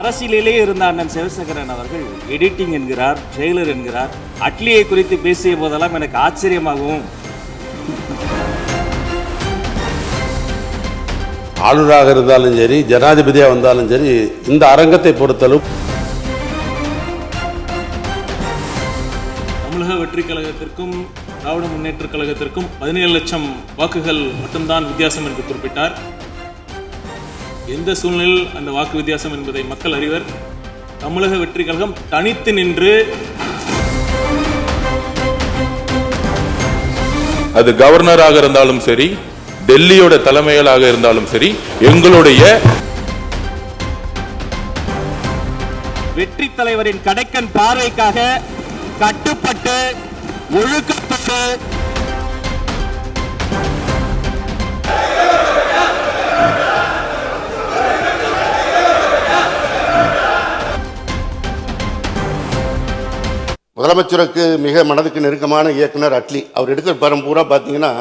அரசியலிலே இருந்த அண்ணன் சிவசேகரன் அவர்கள் எடிட்டிங் என்கிறார், ட்ரெய்லர் என்கிறார். அட்லியை குறித்து பேசிய போதெல்லாம் எனக்கு ஆச்சரியமாகவும், ஆளுநராக இருந்தாலும் சரி, ஜனாதிபதியாக வந்தாலும் சரி, இந்த அரங்கத்தை பொறுத்தளவு தமிழக வெற்றி கழகத்திற்கும் திராவிட முன்னேற்ற கழகத்திற்கும் 17 லட்சம் வாக்குகள் மட்டும்தான் வித்தியாசம் என்று குறிப்பிட்டார். எந்த சூழ்நிலையில் அந்த வாக்கு வித்தியாசம் என்பதை மக்கள் அறிவர். தமிழக வெற்றி கழகம் தனித்து நின்று, அது கவர்னராக இருந்தாலும் சரி, டெல்லியோட தலைமைகளாக இருந்தாலும் சரி, எங்களுடைய வெற்றி தலைவரின் கடைக்கன் பார்வைக்காக கட்டுப்பட்டு ஒழுக்கப்பட்டு முதலமைச்சருக்கு மிக மனதுக்கு நெருக்கமான இயக்குனர் அட்லி. அவர் எடுக்கிற படம் பூரா பார்த்தீங்கன்னா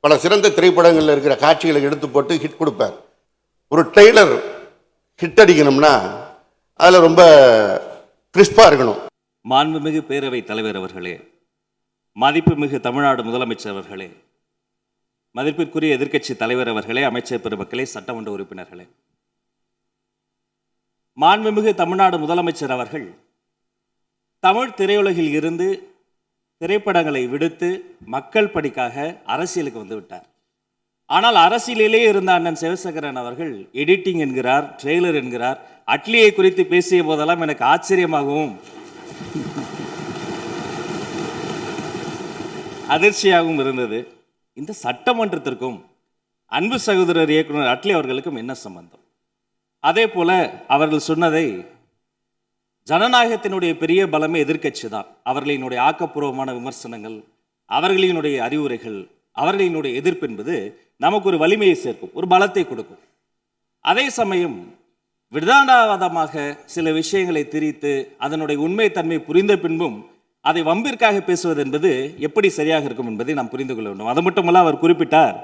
பல சிறந்த திரைப்படங்களில் இருக்கிற காட்சிகளை எடுத்து போட்டு ஹிட் கொடுப்பார். ஒரு ட்ரெய்லர் ஹிட் அடிக்கணும்னா அதில் ரொம்ப கிறிஸ்பாக இருக்கணும். மாண்புமிகு பேரவைத் தலைவர் அவர்களே, மதிப்புமிகு தமிழ்நாடு முதலமைச்சர் அவர்களே, மதிப்பிற்குரிய எதிர்க்கட்சி தலைவர் அவர்களே, அமைச்சர் பெருமக்களே, சட்டமன்ற உறுப்பினர்களே, மாண்புமிகு தமிழ்நாடு முதலமைச்சர் அவர்கள் தமிழ் திரையுலகில் இருந்து திரைப்படங்களை விடுத்து மக்கள் பணிக்காக அரசியலுக்கு வந்து விட்டார். ஆனால் அரசியலிலே இருந்த அண்ணன் சிவசேகரன் அவர்கள் எடிட்டிங் என்கிறார், ட்ரெய்லர் என்கிறார். அட்லியை குறித்து பேசிய போதெல்லாம் எனக்கு ஆச்சரியமாகவும் அதிர்ச்சியாகவும் இருந்தது. இந்த சட்டமன்றத்திற்கும் அன்பு சகோதரர் இயக்குனர் அட்லி அவர்களுக்கும் என்ன சம்பந்தம்? அதே போல அவர்கள் சொன்னதை, ஜனநாயகத்தினுடைய பெரிய பலமே எதிர்க்கட்சி தான். அவர்களினுடைய ஆக்கப்பூர்வமான விமர்சனங்கள், அவர்களினுடைய அறிவுரைகள், அவர்களினுடைய எதிர்ப்பு என்பது நமக்கு ஒரு வலிமையை சேர்க்கும், ஒரு பலத்தை கொடுக்கும். அதே சமயம் விதானவாதமாக சில விஷயங்களை திரித்து அதனுடைய உண்மை தன்மை புரிந்த பின்பும் அதை வம்பிற்காக பேசுவது என்பது எப்படி சரியாக இருக்கும் என்பதை நாம் புரிந்து கொள்ள வேண்டும். அது மட்டுமல்ல, அவர் குறிப்பிட்டார்,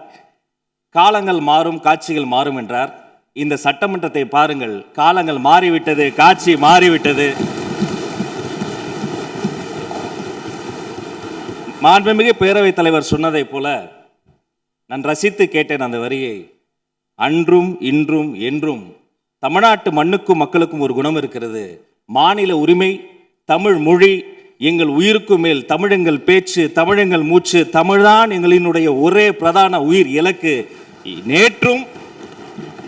காலங்கள் மாறும், காட்சிகள் மாறும் என்றார். இந்த சட்டமன்றத்தை பாருங்கள், காலங்கள் மாறிவிட்டது, காட்சி மாறிவிட்டது. மாண்புமிகு பேரவைத் தலைவர் சொன்னதை போல நான் ரசித்து கேட்டேன் அந்த வரியை. அன்றும் இன்றும் என்றும் தமிழ்நாட்டு மண்ணுக்கும் மக்களுக்கும் ஒரு குணம் இருக்கிறது. மாநில உரிமை, தமிழ் மொழி எங்கள் உயிருக்கு மேல், தமிழ் எங்கள் பேச்சு, தமிழ் எங்கள் மூச்சு, தமிழ்தான் எங்களினுடைய ஒரே பிரதான உயிர் இலக்கு. நேற்றும்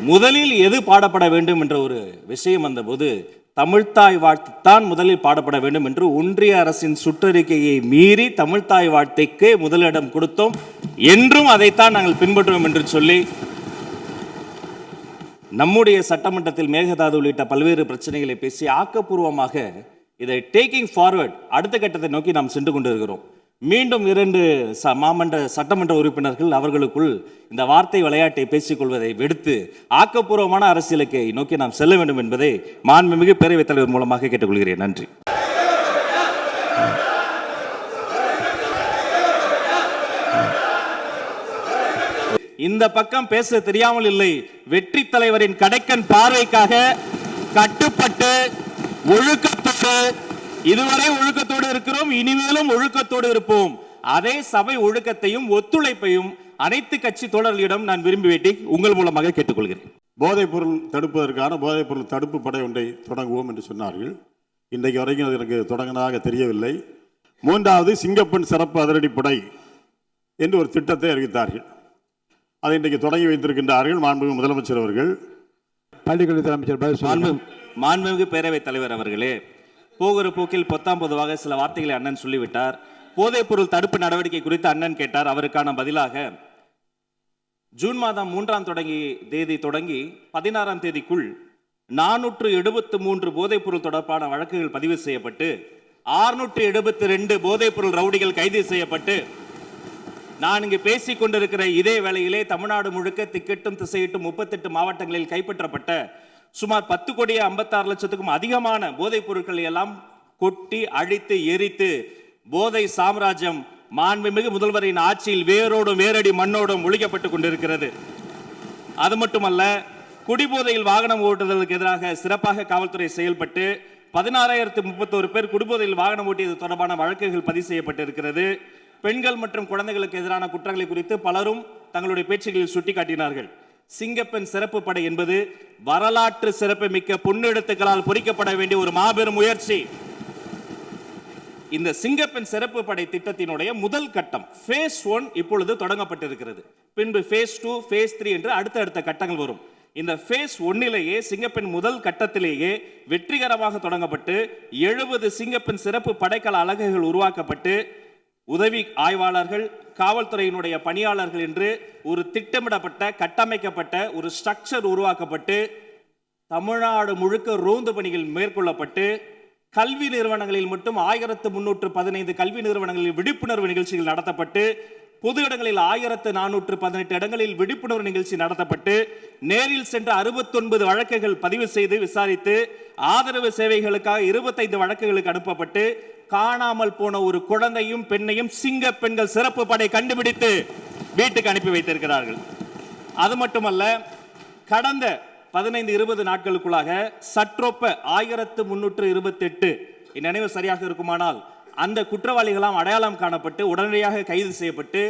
முதலில் எது பாடப்பட வேண்டும் என்ற ஒரு விஷயம் வந்தபோது தமிழ்த்தாய் வாழ்த்துத்தான் முதலில் பாடப்பட வேண்டும் என்று ஒன்றிய அரசின் சுற்றறிக்கையை மீறி தமிழ்த்தாய் வாழ்த்தைக்கு முதலிடம் கொடுத்தோம். என்றும் அதைத்தான் நாங்கள் பின்பற்றுவோம் என்று சொல்லி நம்முடைய சட்டமன்றத்தில் மேகதாது உள்ளிட்ட பல்வேறு பிரச்சனைகளை பேசி ஆக்கப்பூர்வமாக இதை டேக்கிங் ஃபார்வர்ட், அடுத்த கட்டத்தை நோக்கி நாம் சென்று கொண்டிருக்கிறோம். மீண்டும் 2 மாமன்ற சட்டமன்ற உறுப்பினர்கள் அவர்களுக்குள் இந்த வார்த்தை விளையாட்டை பேசிக்கொள்வதை விடுத்து ஆக்கப்பூர்வமான அரசியலுக்கு நோக்கி நாம் செல்ல வேண்டும் என்பதை மாண்புமிகு பேரவைத் தலைவர் மூலமாக கேட்டுக்கொள்கிறேன். நன்றி. இந்த பக்கம் பேச தெரியாமல் இல்லை. வெற்றி தலைவரின் கடைக்கன் பார்வைக்காக கட்டுப்பட்டு ஒழுக்கப்பட்டு இதுவரை ஒழுக்கத்தோடு இருக்கிறோம், இனிமேலும் ஒழுக்கத்தோடு இருப்போம். அதே சபை ஒழுக்கத்தையும் ஒத்துழைப்பையும் அனைத்து கட்சி தோழர்களிடம் நான் விரும்பி வேண்டி உங்கள் மூலமாக கேட்டுக்கொள்கிறேன். போதைப் பொருள் தடுப்பதற்கான போதைப் பொருள் தடுப்பு படை ஒன்றை தொடங்குவோம் என்று சொன்னார்கள். இன்றைக்கு வரைக்கும் அதற்கு தொடங்கினதாக தெரியவில்லை. 3வது சிங்கப்பெண் சிறப்பு அதிரடிப்படை என்று ஒரு திட்டத்தை அறிவித்தார்கள். அதை இன்றைக்கு தொடங்கி வைத்திருக்கின்றார்கள் மாண்புமிகு முதலமைச்சர் அவர்கள். பள்ளிக்கல்வித்துறை அமைச்சர் மாண்புமிகு பேரவைத் தலைவர் அவர்களே, போகிற போக்கில் பொதுவாக சில வார்த்தைகளை அண்ணன் சொல்லிவிட்டார். போதைப் பொருள் தடுப்பு நடவடிக்கை குறித்து அண்ணன் கேட்டார். அவருக்கான பதிலாக ஜூன் மாதம் 3ஆம் தேதி தொடங்கி 16ஆம் தேதிக்குள் 473 போதைப் பொருள் தொடர்பான வழக்குகள் பதிவு செய்யப்பட்டு 672 போதைப் பொருள் ரவுடிகள் கைது செய்யப்பட்டு, நான் இங்கு பேசிக் கொண்டிருக்கிற இதே வேளையிலே தமிழ்நாடு முழுக்க திக்கெட்டும் திசையிட்டும் 38 மாவட்டங்களில் கைப்பற்றப்பட்ட சுமார் 10,56,00,000க்கும் அதிகமான போதைப் பொருட்களை எல்லாம் கொட்டி அழித்து எரித்து போதை சாம்ராஜ்யம் மாண்புமிகு முதல்வரின் ஆட்சியில் வேரோடும் வேரடி மண்ணோடும் ஒழிக்கப்பட்டுக் கொண்டிருக்கிறது. அது மட்டுமல்ல, குடிபோதையில் வாகனம் ஓட்டுதலுக்கு எதிராக சிறப்பாக காவல்துறை செயல்பட்டு 16,031 பேர் குடிபோதையில் வாகனம் ஓட்டியது தொடர்பான வழக்குகள் பதிவு செய்யப்பட்டிருக்கிறது. பெண்கள் மற்றும் குழந்தைகளுக்கு எதிரான குற்றங்களை குறித்து பலரும் தங்களுடைய பேச்சுகளில் சுட்டிக்காட்டினார்கள். சிங்கப்பெண் சிறப்பு படை என்பது வரலாற்று சிறப்பு மிக்க பொன்னெழுத்துக்களால் பொறிக்கப்பட வேண்டிய ஒரு மாபெரும் முயற்சி. இந்த சிங்கப்பெண் சிறப்பு படை திட்டத்தினுடைய முதல் கட்டம் phase 1 இப்பொழுது தொடங்கப்பட்டிருக்கிறது. பின்பு phase 2, phase 3 என்று அடுத்தடுத்த கட்டங்கள் வரும். இந்த phase 1லேயே சிங்கப்பெண் முதல் கட்டத்திலேயே வெற்றிகரமாக தொடங்கப்பட்டு 70 சிங்கப்பெண் சிறப்பு படைக்கல அலகுகள் உருவாக்கப்பட்டு உதவி ஆய்வாளர்கள், காவல்துறையினுடைய பணியாளர்கள் என்று ஒரு திட்டமிடப்பட்ட கட்டமைக்கப்பட்ட ஒரு ஸ்ட்ரக்சர் உருவாக்கப்பட்டு தமிழ்நாடு முழுக்க ரோந்து பணிகள் மேற்கொள்ளப்பட்டு கல்வி நிறுவனங்களில் மட்டும் 1315 கல்வி நிறுவனங்களில் விழிப்புணர்வு நிகழ்ச்சிகள் நடத்தப்பட்டு பொது இடங்களில் 1418 இடங்களில் விழிப்புணர்வு நிகழ்ச்சி நடத்தப்பட்டு நேரில் சென்ற 69 வழக்குகள் பதிவு செய்து விசாரித்து ஆதரவு சேவைகளுக்காக 25 வழக்குகளுக்கு அனுப்பப்பட்டு காணாமல் போன ஒரு குழந்தையும் பெண்ணையும் சிங்க பெண்கள் சிறப்பு படை கண்டுபிடித்து வீட்டுக்கு அனுப்பி வைத்திருக்கிறார்கள். அது மட்டுமல்ல, கடந்த 15-20 நாட்களுக்குள்ளாக சற்றொப்ப 1328 நினைவு சரியாக இருக்குமானால் அந்த குற்றவாளிகளாம் அடையாளம் காணப்பட்டு உடனடியாக கைது செய்யப்பட்டு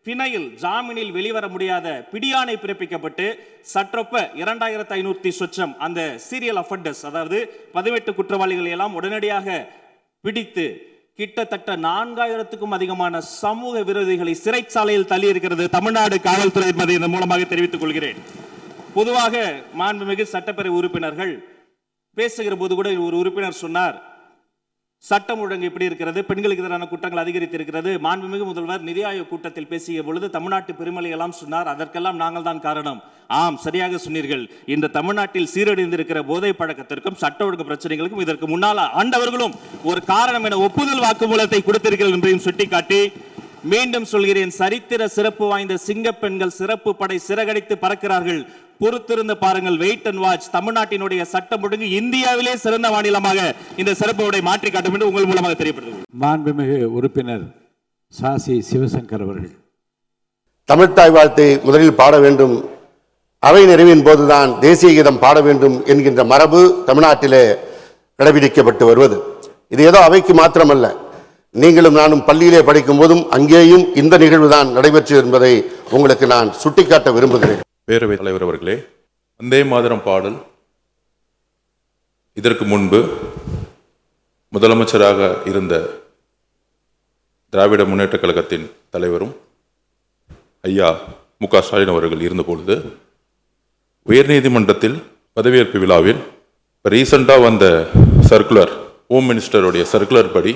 பிணையில் ஜாமீனில் வெளிவர முடியாத பிடியாணை பிறப்பிக்கப்பட்டு சற்றொப்ப 2500 சொச்சம் அந்த சீரியல் அஃபெண்டர்ஸ், அதாவது 18 குற்றவாளிகளை எல்லாம் உடனடியாக பிடித்து கிட்டத்தட்ட 4000க்கும் அதிகமான சமூக விரோதிகளை சிறைச்சாலையில் தள்ளி இருக்கிறது தமிழ்நாடு காவல்துறை என்பதை இதன் மூலமாக தெரிவித்துக் கொள்கிறேன். பொதுவாக மாண்புமிகு சட்டப்பேரவை உறுப்பினர்கள் பேசுகிற போது கூட ஒரு உறுப்பினர் சொன்னார், சட்டம் ஒழுங்கு எப்படி இருக்கிறது, பெண்களுக்கு எதிரான குற்றங்கள் அதிகரித்து இருக்கிறது. மாண்புமிகு முதல்வர் நிதி ஆயோக் கூட்டத்தில் பேசிய பொழுது தமிழ்நாட்டு பெருமளை எல்லாம் சொன்னார், அதற்கெல்லாம் நாங்கள் தான் காரணம். ஆம், சரியாக சொன்னீர்கள். இந்த தமிழ்நாட்டில் சீரழிந்திருக்கிற போதை பழக்கத்திற்கும் சட்ட ஒழுங்கு பிரச்சனைகளுக்கும் இதற்கு முன்னால் ஆண்டவர்களும் ஒரு காரணம் என ஒப்புதல் வாக்குமூலத்தை கொடுத்திருக்கிறது என்பதையும் சுட்டிக்காட்டி மீண்டும் சொல்கிறேன், சரித்திர சிறப்பு வாய்ந்த சிங்க பெண்கள் சிறப்பு படை சிறகடித்து பறக்கிறார்கள். பொறுத்திருந்து பாருங்கள், வெயிட் அண்ட் வாட்ச். தமிழ்நாட்டினுடைய சட்டம் ஒழுங்கு இந்தியாவிலே சிறந்த மாநிலமாக இந்த சிறப்பு படை மாற்றி காட்டும் என்று உங்கள் மூலமாக தெரியப்படுகிறது. மாண்புமிகு உறுப்பினர் சாசி சிவசங்கர் அவர்கள். தமிழ்த்தாய் வாழ்த்தை முதலில் பாட வேண்டும், அவை நிறைவின் போதுதான் தேசிய கீதம் பாட வேண்டும் என்கின்ற மரபு தமிழ்நாட்டிலே கடைபிடிக்கப்பட்டு வருவது. இது ஏதோ அவைக்கு மாத்திரமல்ல, நீங்களும் நானும் பள்ளியிலே படிக்கும் போதும் அங்கேயும் இந்த நிகழ்வு தான் நடைபெற்று என்பதை உங்களுக்கு நான் சுட்டிக்காட்ட விரும்புகிறேன். பேரவைத் தலைவர் அவர்களே, வந்தே மாதரம் பாடல் இதற்கு முன்பு முதலமைச்சராக இருந்த திராவிட முன்னேற்றக் கழகத்தின் தலைவரும் ஐயா மு.க. ஸ்டாலின் அவர்கள் இருந்தபொழுது உயர்நீதிமன்றத்தில் பதவியேற்பு விழாவில் ரீசெண்டாக வந்த சர்க்குலர், ஹோம் மினிஸ்டருடைய சர்க்குலர் படி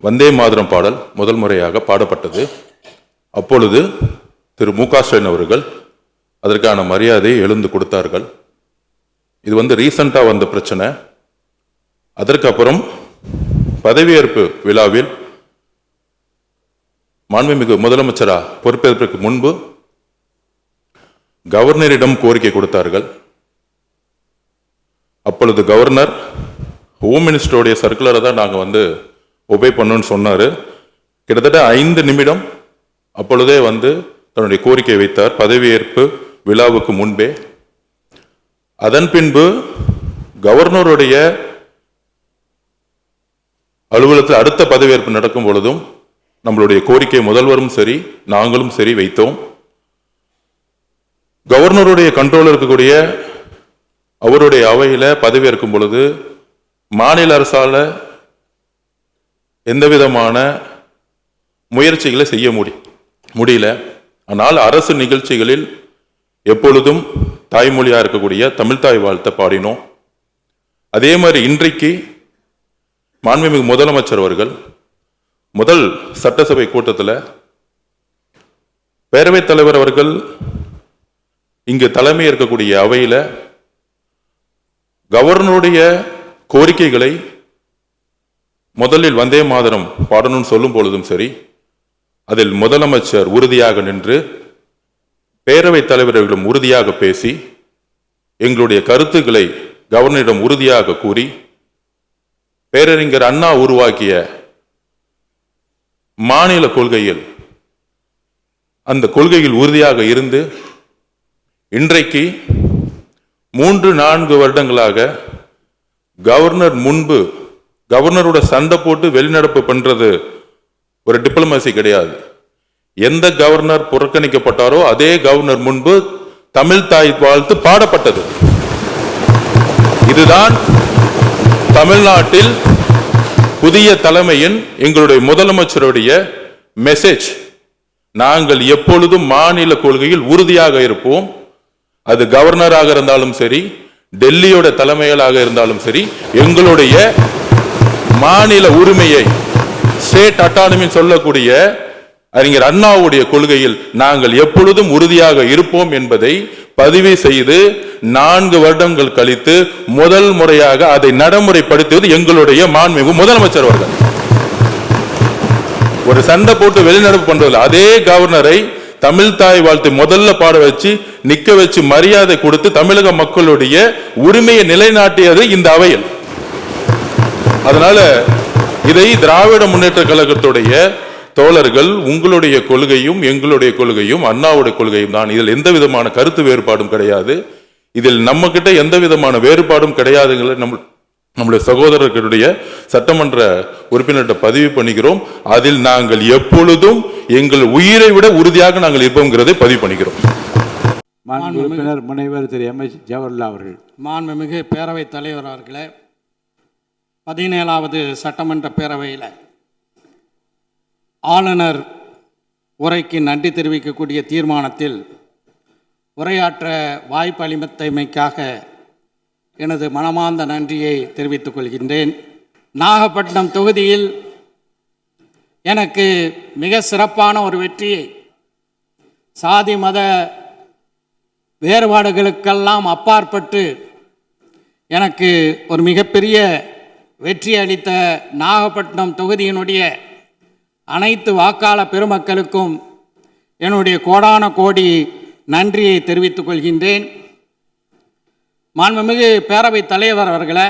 வந்தே மாதரம் பாடல் முதல் முறையாக பாடப்பட்டது. அப்பொழுது திரு மு.க. ஸ்டாலின் அவர்கள் அதற்கான மரியாதையை எழுந்து கொடுத்தார்கள். இது ரீசெண்டாக வந்த பிரச்சனை. அதற்கப்புறம் பதவியேற்பு விழாவில் மாண்புமிகு முதலமைச்சரா பொறுப்பேற்பதற்கு முன்பு கவர்னரிடம் கோரிக்கை கொடுத்தார்கள். அப்பொழுது கவர்னர் ஹோம் மினிஸ்டருடைய சர்க்குலரை தான் நாங்கள் ஒபே பண்ணணும்னு சொன்னார். கிட்டத்தட்ட 5 நிமிடம் அப்பொழுதே தன்னுடைய கோரிக்கை வைத்தார் பதவியேற்பு விழாவுக்கு முன்பே. அதன் பின்பு கவர்னருடைய அலுவலகத்தில் அடுத்த பதவியேற்பு நடக்கும் பொழுதும் நம்மளுடைய கோரிக்கை முதல்வரும் சரி நாங்களும் சரி வைத்தோம். கவர்னருடைய கண்ட்ரோல் இருக்கக்கூடிய அவருடைய அவையில பதவியேற்கும் பொழுது மாநில அரசால எந்த விதமான முயற்சிகளை செய்ய முடியல. ஆனால் அரசு நிகழ்ச்சிகளில் எப்பொழுதும் தாய்மொழியா இருக்கக்கூடிய தமிழ்த்தாய் வாழ்த்தை பாடினோம். அதே மாதிரி இன்றைக்கு மாண்புமிகு முதலமைச்சர் அவர்கள் முதல் சட்டசபை கூட்டத்தில் பேரவைத் தலைவர் அவர்கள் இங்கு தலைமை இருக்கக்கூடிய அவையில கவர்னருடைய கோரிக்கைகளை முதலில் வந்தே மாதரம் பாடணும்னு சொல்லும் பொழுதும் சரி, அதில் முதலமைச்சர் உறுதியாக நின்று பேரவைத் தலைவர்களிடம் உறுதியாக பேசி எங்களுடைய கருத்துக்களை கவர்னரிடம் உறுதியாக கூறி பேரறிஞர் அண்ணா உருவாக்கிய மாநில கொள்கையில் அந்த கொள்கையில் உறுதியாக இருந்து இன்றைக்கு 3-4 வருடங்களாக கவர்னர் முன்பு கவர்னரோட சண்டை போட்டு வெளிநடப்பு பண்றது ஒரு டிப்ளமசி கிடையாது. எந்த கவர்னர் புறக்கணிக்கப்பட்டாரோ அதே கவர்னர் முன்பு தமிழ் தாய் வாழ்த்து பாடப்பட்டது. இதுதான் தமிழ்நாட்டில் புதிய தலைமையின் எங்களுடைய முதலமைச்சருடைய மெசேஜ். நாங்கள் எப்பொழுதும் மாநில கொள்கையில் உறுதியாக இருப்போம். அது கவர்னராக இருந்தாலும் சரி, டெல்லியோட தலைமையிலாக இருந்தாலும் சரி, எங்களுடைய மாநில உரிமையை ஸ்டேட் அட்டானமி சொல்லக்கூடிய அறிஞர் அண்ணாவுடைய கொள்கையில் நாங்கள் எப்பொழுதும் உறுதியாக இருப்போம் என்பதை பதிவு செய்து 4 வருடங்கள் கழித்து முதல் முறையாக அதை நடைமுறைப்படுத்துவது எங்களுடைய மாண்புமிகு முதலமைச்சர் அவர்கள். ஒரு சண்டை போட்டு வெளிநடப்பு பண்றதில்லை. அதே கவர்னரை தமிழ் தாய் வாழ்த்து முதல்ல பாட வச்சு நிக்க வச்சு மரியாதை கொடுத்து தமிழக மக்களுடைய உரிமையை நிலைநாட்டியது இந்த அவையில். அதனால இதை திராவிட முன்னேற்ற கழகத்துடைய தோழர்கள், உங்களுடைய கொள்கையும் எங்களுடைய கொள்கையும் அண்ணாவுடைய கொள்கையும் தான். இதில் எந்த விதமான கருத்து வேறுபாடும் கிடையாது. இதில் நம்ம கிட்ட எந்த விதமான வேறுபாடும் கிடையாதுங்களை நம்முடைய சகோதரர்களுடைய சட்டமன்ற உறுப்பினர்கிட்ட பதிவு பண்ணிக்கிறோம். அதில் நாங்கள் எப்பொழுதும் எங்கள் உயிரை விட உறுதியாக நாங்கள் இருப்போங்கிறதை பதிவு பண்ணிக்கிறோம். மாண்பு உறுப்பினர் முனைவர் திரு எம். எஸ். ஜவஹர்லால் அவர்கள். மாண்புமிகு பேரவைத் தலைவர் அவர்களே, 17வது சட்டமன்ற பேரவையில் ஆளுநர் உரைக்கு நன்றி தெரிவிக்கக்கூடிய தீர்மானத்தில் உரையாற்ற வாய்ப்பு அளித்தமைக்காக எனது மனமார்ந்த நன்றியை தெரிவித்துக் கொள்கின்றேன். நாகப்பட்டினம் தொகுதியில் எனக்கு மிக சிறப்பான ஒரு வெற்றியை, சாதி மத வேறுபாடுகளுக்கெல்லாம் அப்பாற்பட்டு எனக்கு ஒரு மிகப்பெரிய வெற்றி அளித்த நாகப்பட்டினம் தொகுதியினுடைய அனைத்து வாக்காளர் பெருமக்களுக்கும் என்னுடைய கோடான கோடி நன்றியை தெரிவித்துக் கொள்கின்றேன். மாண்புமிகு பேரவைத் தலைவர் அவர்களே,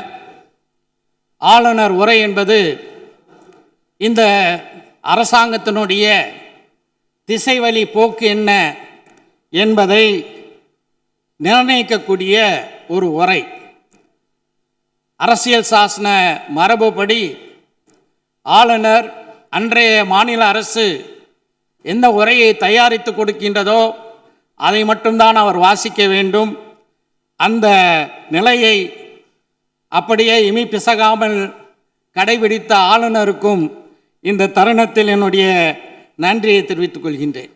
ஆளுநர் உரை என்பது இந்த அரசாங்கத்தினுடைய திசைவழி போக்கு என்ன என்பதை நிர்ணயிக்கக்கூடிய ஒரு உரை. அரசியல் சாசன மரபுப்படி ஆளுநர் அன்றைய மாநில அரசு எந்த உரையை தயாரித்து கொடுக்கின்றதோ அதை மட்டும்தான் அவர் வாசிக்க வேண்டும். அந்த நிலையை அப்படியே இமி பிசகாமல் கடைபிடித்த ஆளுநருக்கும் இந்த தருணத்தில் என்னுடைய நன்றியை தெரிவித்துக் கொள்கின்றேன்.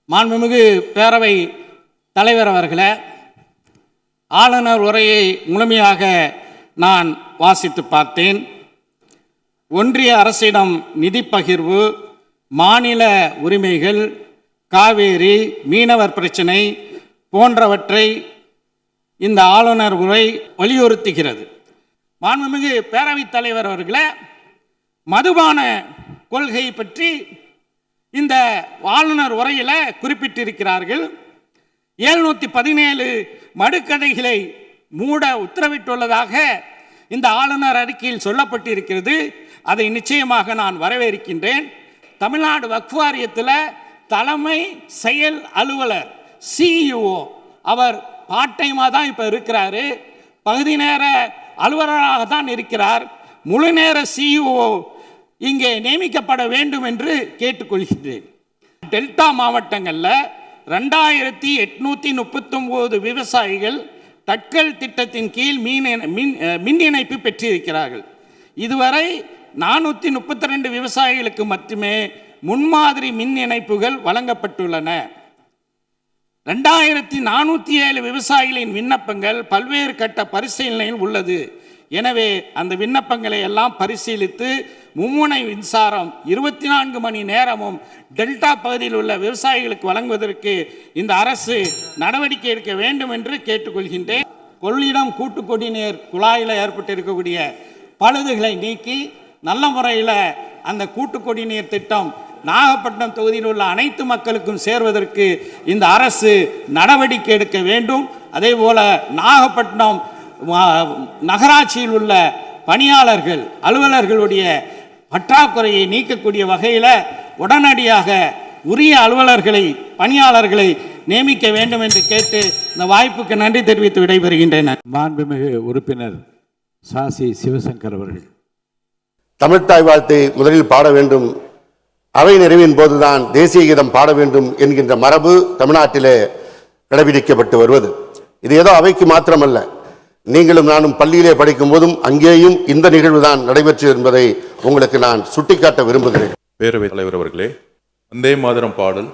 மாண்புமிகு பேரவை தலைவர் அவர்களே, ஆளுநர் உரையை முழுமையாக நான் வாசித்து பார்த்தேன். ஒன்றிய அரசிடம் நிதி பகிர்வு, மாநில உரிமைகள், காவேரி, மீனவர் பிரச்சினை போன்றவற்றை இந்த ஆளுநர் உரை வலியுறுத்துகிறது. மாண்புமிகு பேரவைத் தலைவர் அவர்களே, மதுபான கொள்கை பற்றி இந்த ஆளுநர் உரையில் குறிப்பிட்டிருக்கிறார்கள். 717 மடுக்கடைகளை மூட உத்தரவிட்டுள்ளதாக இந்த ஆளுநர் அறிக்கையில் சொல்லப்பட்டிருக்கிறது. அதை நிச்சயமாக நான் வரவேற்கின்றேன். தமிழ்நாடு வக்ஃப் வாரியத்தில் தலைமை செயல் அலுவலர் சிஇஓ அவர் பார்ட் டைமாக தான் இப்போ இருக்கிறாரு, பகுதி நேர அலுவலராக தான் இருக்கிறார். முழு நேர சிஇஓ இங்கே நியமிக்கப்பட வேண்டும் என்று கேட்டுக்கொள்கின்றேன். டெல்டா மாவட்டங்களில் 2839 விவசாயிகள் தட்கல் திட்டத்தின் கீழ் மின் இணைப்பு பெற்றிருக்கிறார்கள். இதுவரை 432 விவசாயிகளுக்கு மட்டுமே முன்மாதிரி மின் இணைப்புகள் வழங்கப்பட்டுள்ளன. 2407 விவசாயிகளின் விண்ணப்பங்கள் பல்வேறு கட்ட பரிசீலனையில் உள்ளது. எனவே அந்த விண்ணப்பங்களை எல்லாம் பரிசீலித்து மும்முனை மின்சாரம் 24 மணி நேரமும் டெல்டா பகுதியில் உள்ள விவசாயிகளுக்கு வழங்குவதற்கு இந்த அரசு நடவடிக்கை எடுக்க வேண்டும் என்று கேட்டுக்கொள்கின்றேன். கொள்ளிடம் கூட்டு குடிநீர் குழாயில் ஏற்பட்டிருக்கக்கூடிய பழுதுகளை நீக்கி நல்ல முறையில் அந்த கூட்டு குடிநீர் திட்டம் நாகப்பட்டினம் தொகுதியில் உள்ள அனைத்து மக்களுக்கும் சேர்வதற்கு இந்த அரசு நடவடிக்கை எடுக்க வேண்டும். அதே போல நாகப்பட்டினம் நகராட்சியில் உள்ள பணியாளர்கள் அலுவலர்களுடைய பற்றாக்குறையை நீக்கக்கூடிய வகையில் உடனடியாக உரிய அலுவலர்களை பணியாளர்களை நியமிக்க வேண்டும் என்று கேட்டு இந்த வாய்ப்புக்கு நன்றி தெரிவித்து விடைபெறுகின்றேன். மாண்புமிகு உறுப்பினர் சாசி சிவசங்கர் அவர்கள். தமிழ்த்தாய் வாழ்த்தை முதலில் பாட வேண்டும், அவை நிறைவின் போதுதான் தேசிய கீதம் பாட வேண்டும் என்கின்ற மரபு தமிழ்நாட்டிலே கடைபிடிக்கப்பட்டு வருவது. இது ஏதோ அவைக்கு மாத்திரமல்ல, நீங்களும் நானும் பள்ளியிலே படிக்கும் போதும் அங்கேயும் இந்த நிகழ்வுதான் நடைபெற்று என்பதை உங்களுக்கு நான் சுட்டிக்காட்ட விரும்புகிறேன். பேரவைத் தலைவர் அவர்களே, வந்தே மாதரம் பாடல்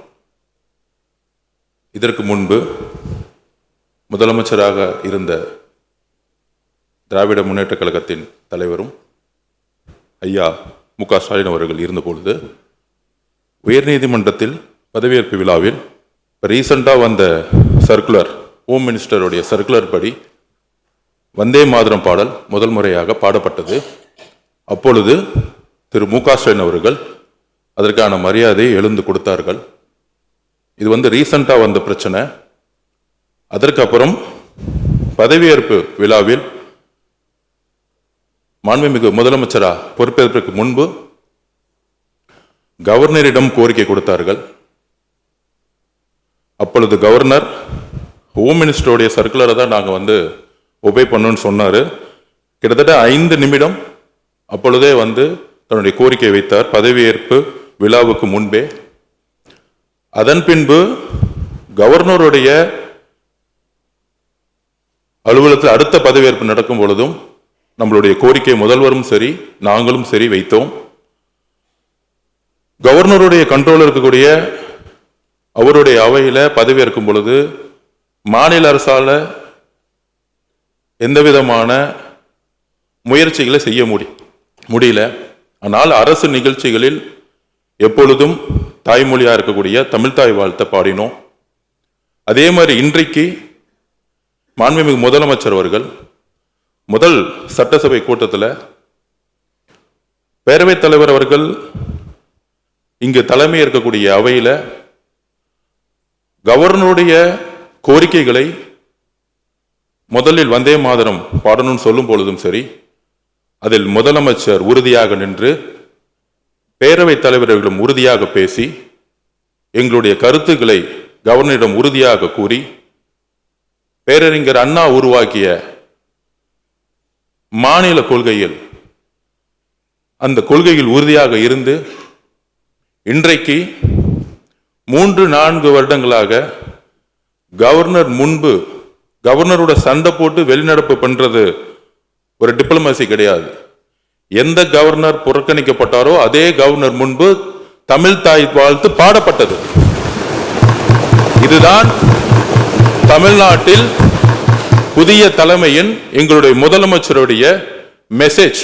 இதற்கு முன்பு முதலமைச்சராக இருந்த திராவிட முன்னேற்ற கழகத்தின் தலைவரும் ஐயா மு.க. ஸ்டாலின் அவர்கள் இருந்தபொழுது உயர்நீதிமன்றத்தில் பதவியேற்பு விழாவில் ரீசெண்டாக வந்த சர்க்குலர், ஹோம் மினிஸ்டருடைய சர்க்குலர் படி வந்தே மாதரம் பாடல் முதல் முறையாக பாடப்பட்டது. அப்பொழுது திரு மு.க. ஸ்டாலின் அவர்கள் அதற்கான மரியாதையை எழுந்து கொடுத்தார்கள். இது ரீசெண்டாக வந்த பிரச்சனை. அதற்கப்புறம் பதவியேற்பு விழாவில் மாண்புமிகு முதலமைச்சரா பொறுப்பேற்பதற்கு முன்பு கவர்னரிடம் கோரிக்கை கொடுத்தார்கள். அப்பொழுது கவர்னர் ஹோம் மினிஸ்டருடைய சர்க்குலரை தான் நாங்கள் ஒபே பண்ணணும்னு சொன்னார். கிட்டத்தட்ட 5 நிமிடம் அப்பொழுதே தன்னுடைய கோரிக்கை வைத்தார் பதவியேற்பு விழாவுக்கு முன்பே. அதன் பின்பு கவர்னருடைய அலுவலகத்தில் அடுத்த பதவியேற்பு நடக்கும் பொழுதும் நம்மளுடைய கோரிக்கை முதல்வரும் சரி நாங்களும் சரி வைத்தோம். கவர்னருடைய கண்ட்ரோல் இருக்கக்கூடிய அவருடைய அவையில் பதவியேற்கும் பொழுது மாநில அரசால எந்த விதமான முயற்சிகளை செய்ய முடியல. ஆனால் அரசு நிகழ்ச்சிகளில் எப்பொழுதும் தாய்மொழியாக இருக்கக்கூடிய தமிழ்த்தாய் வாழ்த்தை பாடினோம். அதே மாதிரி இன்றைக்கு மாண்புமிகு முதலமைச்சர் அவர்கள் முதல் சட்டசபை கூட்டத்தில் பேரவைத் தலைவர் அவர்கள் இங்கு தலைமை இருக்கக்கூடிய அவையில் கவர்னருடைய கோரிக்கைகளை முதலில் வந்தே மாதரம் பாடணும்னு சொல்லும் பொழுதும் சரி, அதில் முதலமைச்சர் உறுதியாக நின்று பேரவைத் தலைவர்களும் உறுதியாக பேசி எங்களுடைய கருத்துக்களை கவர்னரிடம் உறுதியாக கூறி பேரறிஞர் அண்ணா உருவாக்கிய மாநில கொள்கையில் அந்த கொள்கையில் உறுதியாக இருந்து இன்றைக்கு 3-4 வருடங்களாக கவர்னர் முன்பு கவர்னரோட சண்டை போட்டு வெளிநடப்பு பண்றது ஒரு டிப்ளமசி கிடையாது. எந்த கவர்னர் புறக்கணிக்கப்பட்டாரோ அதே கவர்னர் முன்பு தமிழ் தாய் வாழ்த்து பாடப்பட்டது. இதுதான் தமிழ்நாட்டில் புதிய தலைமையின் எங்களுடைய முதலமைச்சருடைய மெசேஜ்.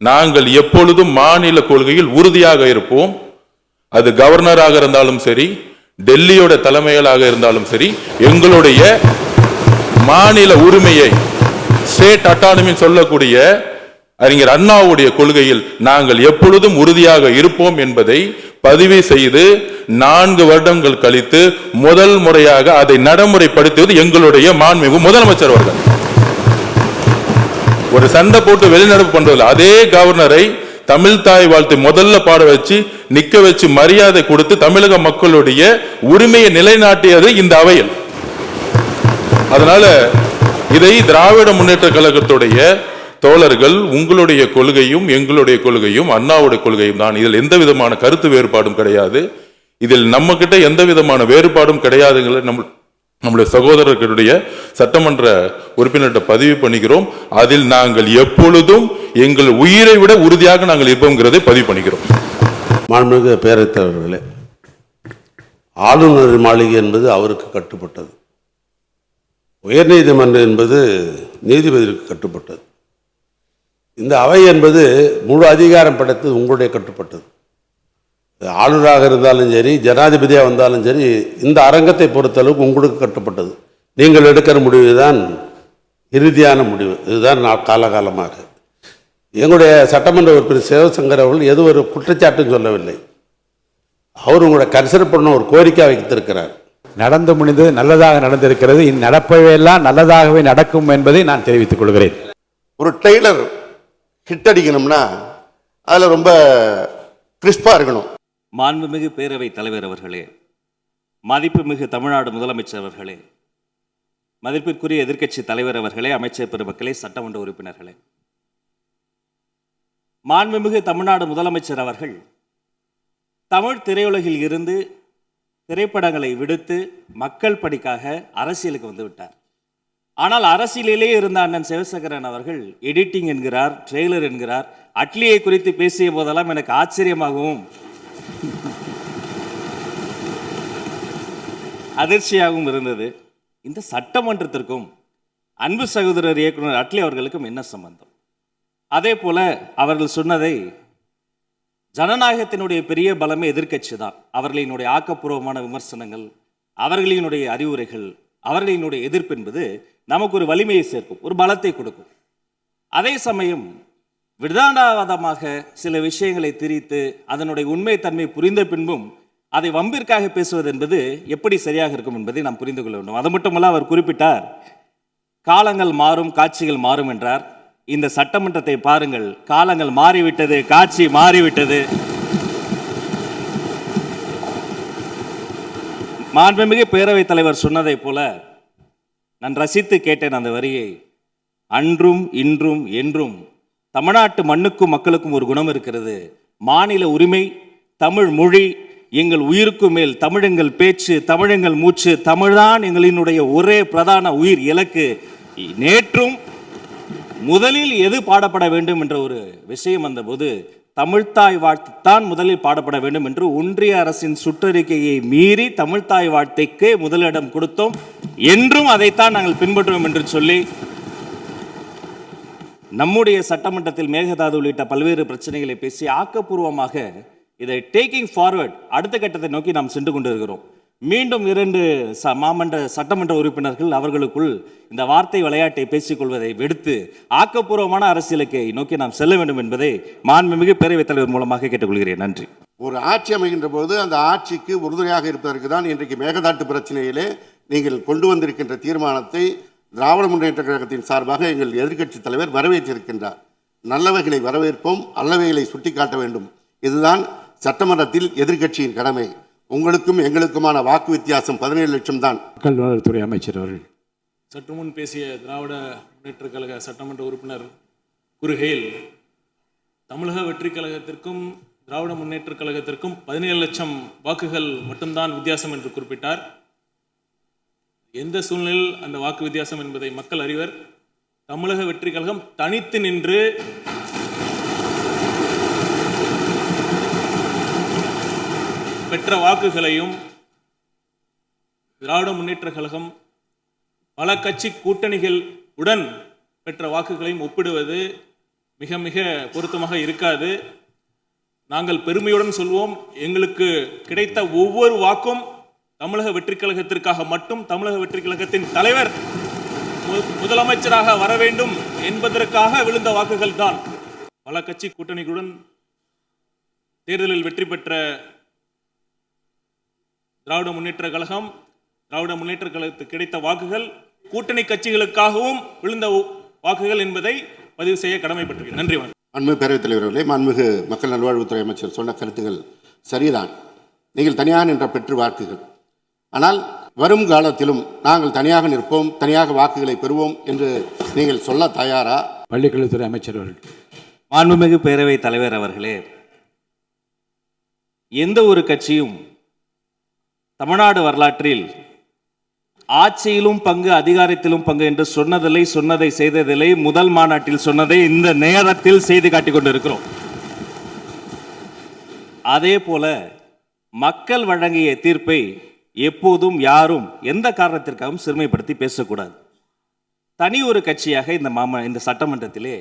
நாங்கள் எப்பொழுதும் மாநில கொள்கையில் உறுதியாக இருப்போம். அது கவர்னராக இருந்தாலும் சரி, டெல்லியோட தலைமையிலாக இருந்தாலும் சரி, எங்களுடைய மாநில உரிமையை ஸ்டேட் அட்டானமி சொல்லக்கூடிய அறிஞர் அண்ணாவுடைய கொள்கையில் நாங்கள் எப்பொழுதும் உறுதியாக இருப்போம் என்பதை பதிவு செய்து 4 வருடங்கள் கழித்து முதல் முறையாக அதை நடைமுறைப்படுத்துவது எங்களுடைய மாண்புமிகு முதலமைச்சர் அவர்கள். ஒரு சண்டை போட்டு வெளிநடப்பு பண்றதில்லை. அதே கவர்னரை தமிழ் தாய் வாழ்த்து முதல்ல பாட வச்சு நிக்க வச்சு மரியாதை கொடுத்து தமிழக மக்களுடைய உரிமையை நிலைநாட்டியது இந்த அவையில். அதனால இதை திராவிட முன்னேற்ற கழகத்துடைய தோழர்கள், உங்களுடைய கொள்கையும் எங்களுடைய கொள்கையும் அண்ணாவுடைய கொள்கையும் தான். இதில் எந்த விதமான கருத்து வேறுபாடும் கிடையாது. இதில் நம்ம கிட்ட எந்த விதமான வேறுபாடும் கிடையாதுங்களை நம்முடைய சகோதரர்களுடைய சட்டமன்ற உறுப்பினர்கிட்ட பதிவு பண்ணிக்கிறோம். அதில் நாங்கள் எப்பொழுதும் எங்கள் உயிரை விட உறுதியாக நாங்கள் இருப்போங்கிறதை பதிவு பண்ணிக்கிறோம். மாண்புமிகு பேரவைத் தலைவர்களே, ஆளுநர் மாளிகை என்பது அவருக்கு கட்டுப்பட்டது. உயர்நீதிமன்றம் என்பது நீதிபதிக்கு கட்டுப்பட்டது. இந்த அவை என்பது முழு அதிகாரம் படைத்தது உங்களுடைய கட்டுப்பட்டது. ஆளுநராக இருந்தாலும் சரி, ஜனாதிபதியாக வந்தாலும் சரி, இந்த அரங்கத்தை பொறுத்தளவுக்கு உங்களுக்கு கட்டுப்பட்டது. நீங்கள் எடுக்கிற முடிவு தான் இறுதியான முடிவு. இதுதான் காலகாலமாக எங்களுடைய சட்டமன்ற உறுப்பினர் சிவசங்கர் அவர்கள் எது ஒரு குற்றச்சாட்டும் சொல்லவில்லை. அவர் உங்களை கன்சிடர் பண்ண ஒரு கோரிக்கை வைத்திருக்கிறார். நடந்து முடிந்தது நல்லதாக நடந்திருக்கிறது. நடப்பவையெல்லாம் நல்லதாகவே நடக்கும் என்பதை நான் தெரிவித்துக் கொள்கிறேன். ஒரு டெய்லர் ஹிட் அடிக்கணும்னா அதில் ரொம்ப கிறிஸ்பாக இருக்கணும். மாண்புமிகு பேரவைத் தலைவர் அவர்களே, மதிப்புமிகு தமிழ்நாடு முதலமைச்சர் அவர்களே, மதிப்பிற்குரிய எதிர்க்கட்சி தலைவர் அவர்களே, அமைச்சர் பெருமக்களே, சட்டமன்ற உறுப்பினர்களே, மாண்புமிகு தமிழ்நாடு முதலமைச்சர் அவர்கள் தமிழ் திரையுலகில் இருந்து திரைப்படங்களை விடுத்து மக்கள் பணிக்காக அரசியலுக்கு வந்து விட்டார். ஆனால் அரசியலிலே இருந்த அண்ணன் சிவசேகரன் அவர்கள் எடிட்டிங் என்கிறார், ட்ரெய்லர் என்கிறார். அட்லியை குறித்து பேசிய போதெல்லாம் எனக்கு ஆச்சரியமாகவும் அதிர்ச்சியாகவும் இருந்தது. இந்த சட்டமன்றத்திற்கும் அன்பு சகோதரர் இயக்குனர் அட்லி அவர்களுக்கும் என்ன சம்பந்தம்? அதே போல அவர்கள் சொன்னதை, ஜனநாயகத்தினுடைய பெரிய பலமே எதிர்க்கட்சி தான். அவர்களினுடைய ஆக்கப்பூர்வமான விமர்சனங்கள், அவர்களினுடைய அறிவுரைகள், அவர்களினுடைய எதிர்ப்பு என்பது நமக்கு ஒரு வலிமையை சேர்க்கும், ஒரு பலத்தை கொடுக்கும். அதே சமயம் விதானவாதமாக சில விஷயங்களை திரித்து அதனுடைய உண்மை தன்மை புரிந்த பின்பும் அதை வம்பிற்காக பேசுவது என்பது எப்படி சரியாக இருக்கும் என்பதை நாம் புரிந்து கொள்ள வேண்டும். அது மட்டுமல்ல, அவர் குறிப்பிட்டார், காலங்கள் மாறும், காட்சிகள் மாறும் என்றார். இந்த சட்டமன்றத்தை பாருங்கள், காலங்கள் மாறிவிட்டது, காட்சி மாறிவிட்டது. மாண்புமிகு பேரவைத் தலைவர் சொன்னதை போல நான் ரசித்து கேட்டேன் அந்த வரியை. அன்றும் இன்றும் என்றும் தமிழ்நாட்டு மண்ணுக்கும் மக்களுக்கும் ஒரு குணம் இருக்கிறது. மாநில உரிமை, தமிழ் மொழி எங்கள் உயிருக்கு மேல், தமிழெங்கள் பேச்சு, தமிழெங்கள் மூச்சு, தமிழ்தான் எங்களினுடைய ஒரே பிரதான உயிர் இலக்கு. நேற்றும் முதலில் எது பாடப்பட வேண்டும் என்ற ஒரு விஷயம் வந்தபோது தமிழ்த்தாய் வாழ்த்துத்தான் முதலில் பாடப்பட வேண்டும் என்று ஒன்றிய அரசின் சுற்றறிக்கையை மீறி தமிழ்த்தாய் வாழ்த்தைக்கு முதலிடம் கொடுத்தோம். என்றும் அதைத்தான் நாங்கள் பின்பற்றுவோம் என்று சொல்லி நம்முடைய சட்டமன்றத்தில் மேகதாது உள்ளிட்ட பல்வேறு பிரச்சனைகளை பேசி ஆக்கப்பூர்வமாக இதை டேக்கிங் ஃபார்வர்ட், அடுத்த கட்டத்தை நோக்கி நாம் சென்று கொண்டிருக்கிறோம். மீண்டும் 2 மாமன்ற சட்டமன்ற உறுப்பினர்கள் அவர்களுக்குள் இந்த வார்த்தை விளையாட்டை பேசிக்கொள்வதை விடுத்து ஆக்கப்பூர்வமான அரசியலுக்கு நோக்கி நாம் செல்ல வேண்டும் என்பதை மாண்புமிகு பேரவைத் தலைவர் மூலமாக கேட்டுக்கொள்கிறேன். நன்றி. ஒரு ஆட்சி அமைகின்ற போது அந்த ஆட்சிக்கு உறுதுணையாக இருப்பதற்கு தான் இன்றைக்கு மேகதாட்டு பிரச்சனையிலே நீங்கள் கொண்டு வந்திருக்கின்ற தீர்மானத்தை திராவிட முன்னேற்ற கழகத்தின் சார்பாக எங்கள் எதிர்க்கட்சி தலைவர் வரவேற்றிருக்கின்றார். நல்லவைகளை வரவேற்போம், அல்லவைகளை சுட்டிக்காட்ட வேண்டும். இதுதான் சட்டமன்றத்தில் எதிர்க்கட்சியின் கடமை. உங்களுக்கும் எங்களுக்குமான வாக்கு வித்தியாசம் 17 லட்சம் தான். மக்கள் நலத்துறை அமைச்சர் அவர்கள் சற்று முன் பேசிய திராவிட முன்னேற்ற கழக சட்டமன்ற உறுப்பினர் கூறுகையில், தமிழக வெற்றி கழகத்திற்கும் திராவிட முன்னேற்ற கழகத்திற்கும் 17 லட்சம் வாக்குகள் மட்டும்தான் வித்தியாசம் என்று குறிப்பிட்டார். எந்த சூழ்நிலையில் அந்த வாக்கு வித்தியாசம் என்பதை மக்கள் அறிவர். தமிழக வெற்றி கழகம் தனித்து நின்று பெற்ற வாக்குகளையும் திராவிட முன்னேற்ற கழகம் பல கட்சி கூட்டணிகள் உடன் பெற்ற வாக்குகளையும் ஒப்பிடுவது மிக மிக பொருத்தமாக இருக்காது. நாங்கள் பெருமையுடன் சொல்வோம், எங்களுக்கு கிடைத்த ஒவ்வொரு வாக்கும் தமிழக வெற்றி கழகத்திற்காக மட்டும், தமிழக வெற்றி கழகத்தின் தலைவர் முதலமைச்சராக வர வேண்டும் என்பதற்காக விழுந்த வாக்குகள் தான். பல கட்சி கூட்டணிகளுடன் தேர்தலில் வெற்றி பெற்ற திராவிட முன்னேற்ற கழகம், திராவிட முன்னேற்ற கழகத்துக்கு கிடைத்த வாக்குகள் கூட்டணி கட்சிகளுக்காகவும் விழுந்த வாக்குகள் என்பதை பதிவு செய்ய கடமைப்பட்டிருக்கிறேன். நன்றி. மாண்புமிகு பேரவைத் தலைவர்களே, மாண்புமிகு மக்கள் நல்வாழ்வுத்துறை அமைச்சர் சொன்ன கருத்துகள் சரிதான். நீங்கள் தனியாக நின்ற பெற்று வாக்குகள், ஆனால் வரும் காலத்திலும் நாங்கள் தனியாக நிற்போம், தனியாக வாக்குகளை பெறுவோம் என்று நீங்கள் சொல்ல தயாரா? பள்ளிக்கல்வித்துறை அமைச்சர் அவர்கள். மாண்புமிகு பேரவைத் தலைவர் அவர்களே, எந்த ஒரு கட்சியும் தமிழ்நாடு வரலாற்றில் ஆட்சியிலும் பங்கு, அதிகாரத்திலும் பங்கு என்று சொன்னதில்லை, சொன்னதை செய்ததில்லை. முதல் மாநாட்டில் சொன்னதை இந்த நேரத்தில் செய்து காட்டிக் கொண்டிருக்கிறோம். அதே போல மக்கள் வழங்கிய தீர்ப்பை எப்போதும் யாரும் எந்த காரணத்திற்காகவும் சிறுமைப்படுத்தி பேசக்கூடாது. தனி ஒரு கட்சியாக இந்த சட்டமன்றத்திலே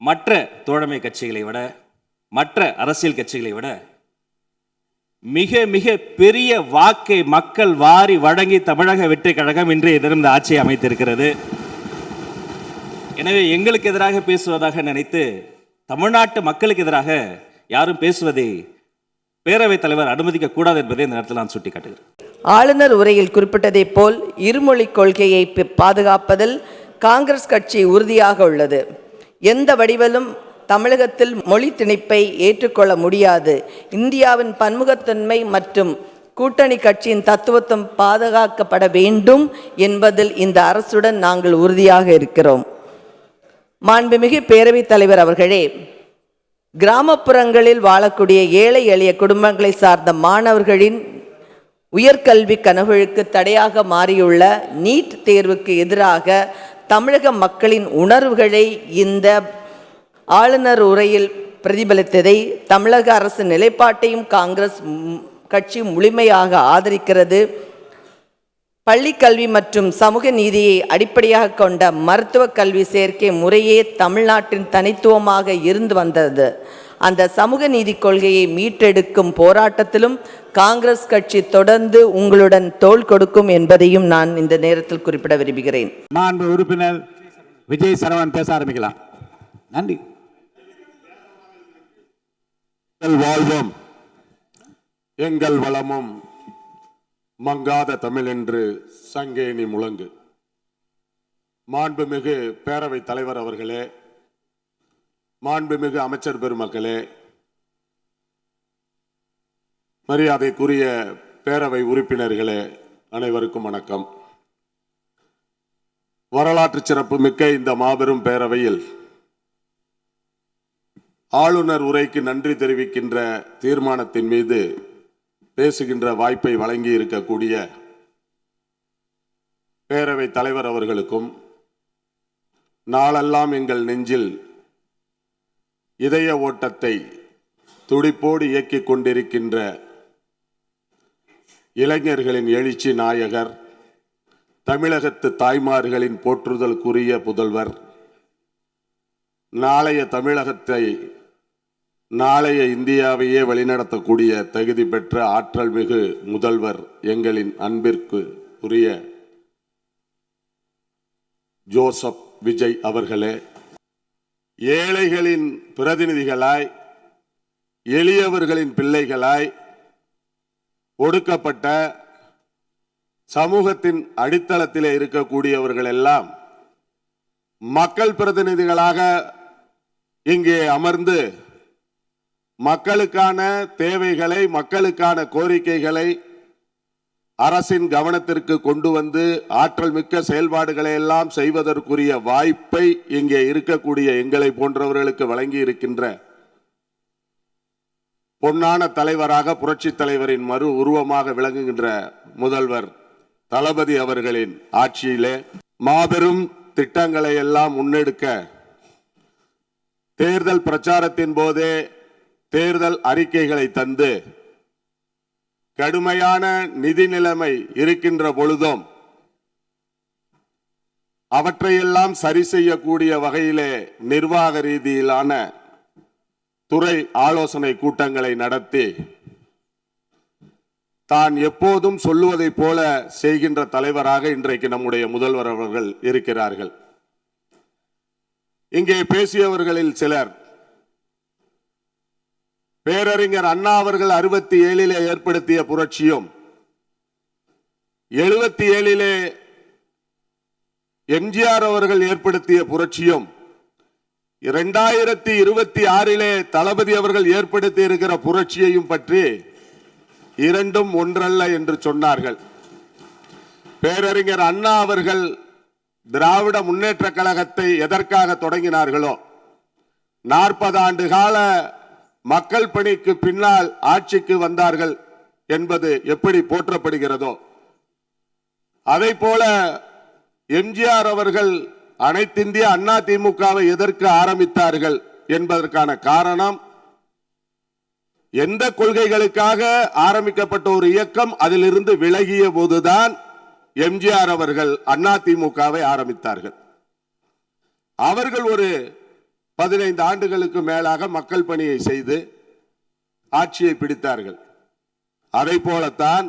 மற்ற தோழமை கட்சிகளை விட, மற்ற அரசியல் கட்சிகளை விட மிக மிக பெரிய வாக்கை மக்கள் வாரி வழங்கி தமிழக வெற்றி கழகம் இன்றைய தினம் இந்த ஆட்சியை அமைத்திருக்கிறது. எனவே எங்களுக்கு எதிராக பேசுவதாக நினைத்து தமிழ்நாட்டு மக்களுக்கு எதிராக யாரும் பேசுவதை பேரவைத் தலைவர் அனுமதிக்க கூடாது என்பதை இந்த நேரத்தில் நான் சுட்டிக்காட்டுகிறேன். ஆளுநர் உரையில் குறிப்பிட்டதைப் போல் இருமொழிக் கொள்கையை பாதுகாப்பதில் காங்கிரஸ் கட்சி உறுதியாக உள்ளது. எந்த வடிவிலும் தமிழகத்தில் மொழி திணிப்பை ஏற்றுக்கொள்ள முடியாது. இந்தியாவின் பன்முகத்தன்மை மற்றும் கூட்டணி கட்சியின் தத்துவத்துவம் பாதுகாக்கப்பட வேண்டும் என்பதில் இந்த அரசுடன் நாங்கள் உறுதியாக இருக்கிறோம். மாண்புமிகு பேரவைத் தலைவர் அவர்களே, கிராமப்புறங்களில் வாழக்கூடிய ஏழை எளிய குடும்பங்களை சார்ந்த மாணவர்களின் உயர்கல்வி கனவுகளுக்கு தடையாக மாறியுள்ள நீட் தேர்வுக்கு எதிராக தமிழக மக்களின் உணர்வுகளை இந்த ஆளுநர் உரையில் பிரதிபலித்ததை, தமிழக அரசு நிலைப்பாட்டையும் காங்கிரஸ் கட்சி முழுமையாக ஆதரிக்கிறது. பள்ளிக்கல்வி மற்றும் சமூக நீதியை அடிப்படையாக கொண்ட மருத்துவ கல்வி சேர்க்கை முறையே தமிழ்நாட்டின் தனித்துவமாக இருந்து வந்தது. அந்த சமூக நீதி கொள்கையை மீட்டெடுக்கும் போராட்டத்திலும் காங்கிரஸ் கட்சி தொடர்ந்து உங்களுடன் தோள் கொடுக்கும் என்பதையும் நான் இந்த நேரத்தில் குறிப்பிட விரும்புகிறேன். மாண்பு உறுப்பினர் விஜய் சரவணன் பேச ஆரம்பிக்கலாம். நன்றி. வாழ்வோம் எங்கள் வளமும் மங்காத தமிழ் என்று சங்கேணி முழங்கு. மாண்புமிகு பேரவைத் தலைவர் அவர்களே, மாண்புமிகு அமைச்சர் பெருமக்களே, மரியாதைக்குரிய பேரவை உறுப்பினர்களே, அனைவருக்கும் வணக்கம். வரலாற்று சிறப்பு மிக்க இந்த மாபெரும் பேரவையில் ஆளுநர் உரைக்கு நன்றி தெரிவிக்கின்ற தீர்மானத்தின் மீது பேசுகின்ற வாய்ப்பை வழங்கி இருக்கக்கூடிய பேரவை தலைவர் அவர்களுக்கும், நாளெல்லாம் எங்கள் நெஞ்சில் இதய ஓட்டத்தை துடிப்போடு இயக்கிக் கொண்டிருக்கின்ற இளைஞர்களின் எழுச்சி நாயகர், தமிழகத்து தாய்மார்களின் போற்றுதலுக்குரிய புதல்வர், நாளைய தமிழகத்தை, நாளைய இந்தியாவையே வழிநடத்தக்கூடிய தகுதி பெற்ற ஆற்றல் மிகு முதல்வர், எங்களின் அன்பிற்கு உரிய ஜோசப் விஜய் அவர்களே, ஏழைகளின் பிரதிநிதிகளாய், எளியவர்களின் பிள்ளைகளாய், ஒடுக்கப்பட்ட சமூகத்தின் அடித்தளத்திலே இருக்கக்கூடியவர்கள் எல்லாம் மக்கள் பிரதிநிதிகளாக இங்கே அமர்ந்து மக்களுக்கான தேவைகளை, மக்களுக்கான கோரிக்கைகளை அரசின் கவனத்திற்கு கொண்டு வந்து ஆற்றல் மிக்க செயல்பாடுகளை எல்லாம் செய்வதற்குரிய வாய்ப்பை இங்கே இருக்கக்கூடிய எங்களை போன்றவர்களுக்கு வழங்கி இருக்கின்ற பொன்னான தலைவராக, புரட்சி தலைவரின் மறு உருவமாக விளங்குகின்ற முதல்வர் தளபதி அவர்களின் ஆட்சியிலே மாபெரும் திட்டங்களை எல்லாம் முன்னெடுக்க தேர்தல் பிரச்சாரத்தின் போதே தேர்தல் அறிக்கைகளை தந்து கடுமையான நிதி நிலைமை இருக்கின்ற பொழுதும் அவற்றையெல்லாம் சரி செய்யக்கூடிய வகையிலே நிர்வாக ரீதியிலான துறை ஆலோசனை கூட்டங்களை நடத்தி தான் எப்போதும் சொல்லுவதை போல செய்கின்ற தலைவராக இன்றைக்கு நம்முடைய முதல்வர் அவர்கள் இருக்கிறார்கள். இங்கே பேசியவர்களில் சிலர் பேரறிஞர் அண்ணா அவர்கள் 67 ஏற்படுத்திய புரட்சியும் 77 எம்ஜிஆர் அவர்கள் ஏற்படுத்திய புரட்சியும் 2026 தளபதி அவர்கள் ஏற்படுத்தி இருக்கிற புரட்சியையும் பற்றி இரண்டும் ஒன்றல்ல என்று சொன்னார்கள். பேரறிஞர் அண்ணா அவர்கள் திராவிட முன்னேற்ற கழகத்தை எதற்காக தொடங்கினார்களோ, 40 ஆண்டு கால மக்கள் பணிக்கு பின்னால் ஆட்சிக்கு வந்தார்கள் என்பது எப்படி போற்றப்படுகிறதோ, அதை போல எம்ஜிஆர் அவர்கள் அனைத்திந்திய அண்ணா திமுகவை எதற்கு ஆரம்பித்தார்கள் என்பதற்கான காரணம், எந்த கொள்கைகளுக்காக ஆரம்பிக்கப்பட்ட ஒரு இயக்கம் அதிலிருந்து விலகிய போதுதான் எம்ஜிஆர் அவர்கள் அண்ணா திமுகவை ஆரம்பித்தார்கள். அவர்கள் ஒரு 15 ஆண்டுகளுக்கு மேலாக மக்கள் பணியை செய்து ஆட்சியை பிடித்தார்கள். அதை போலத்தான்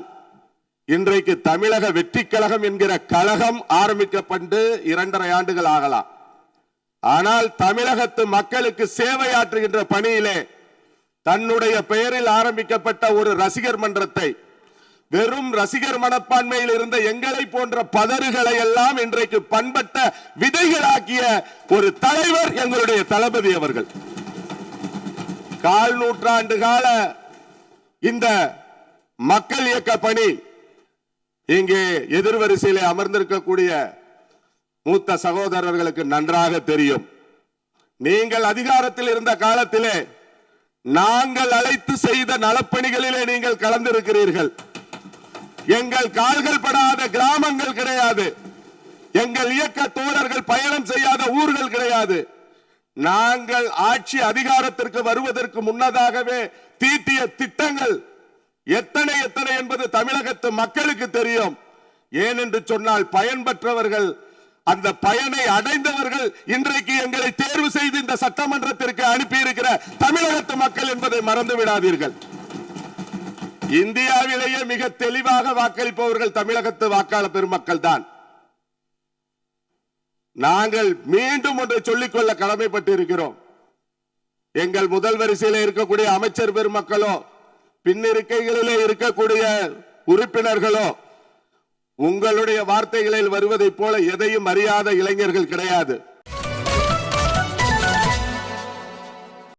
இன்றைக்கு தமிழக வெற்றி கழகம் என்கிற கழகம் ஆரம்பிக்கப்பட்டு 2.5 ஆண்டுகள் ஆகலாம். ஆனால் தமிழகத்து மக்களுக்கு சேவையாற்றுகின்ற பணியிலே தன்னுடைய பெயரில் ஆரம்பிக்கப்பட்ட ஒரு ரசிகர் மன்றத்தை, வெறும் ரசிகர் மனப்பான்மையில் இருந்த எங்களை போன்ற பதறுகளை எல்லாம் இன்றைக்கு பண்பட்ட விதைகளாக்கிய ஒரு தலைவர் எங்களுடைய தளபதி அவர்கள். 1/4 நூற்றாண்டு கால இந்த மக்கள் இயக்க பணி இங்கே எதிர்வரிசையிலே அமர்ந்திருக்கக்கூடிய மூத்த சகோதரர்களுக்கு நன்றாக தெரியும். நீங்கள் அதிகாரத்தில் இருந்த காலத்திலே நாங்கள் அழைத்து செய்த நலப்பணிகளிலே நீங்கள் கலந்திருக்கிறீர்கள். எங்கள் கால்கள் படாத கிராமங்கள் கிடையாது. எங்கள் இயக்க தோழர்கள் பயணம் செய்யாத ஊர்கள் கிடையாது. நாங்கள் ஆட்சி அதிகாரத்திற்கு வருவதற்கு முன்னதாகவே தீட்டிய திட்டங்கள் எத்தனை எத்தனை என்பது தமிழகத்து மக்களுக்கு தெரியும். ஏனென்று சொன்னால் பயன்பெற்றவர்கள், அந்த பயனை அடைந்தவர்கள் இன்றைக்கு எங்களை தேர்வு செய்து இந்த சட்டமன்றத்திற்கு அனுப்பியிருக்கிற தமிழகத்து மக்கள் என்பதை மறந்து விடாதீர்கள். இந்தியாவிலேயே மிக தெளிவாக வாக்களிப்பவர்கள் தமிழகத்து வாக்காளர் பெருமக்கள் தான். நாங்கள் மீண்டும் ஒன்றை சொல்லிக்கொள்ள கடமைப்பட்டு இருக்கிறோம். எங்கள் முதல் வரிசையில் இருக்கக்கூடிய அமைச்சர் பெருமக்களோ பின்னிருக்கைகளிலே இருக்கக்கூடிய உறுப்பினர்களோ உங்களுடைய வார்த்தைகளில் வருவதைப் போல எதையும் அறியாத இளைஞர்கள் கிடையாது.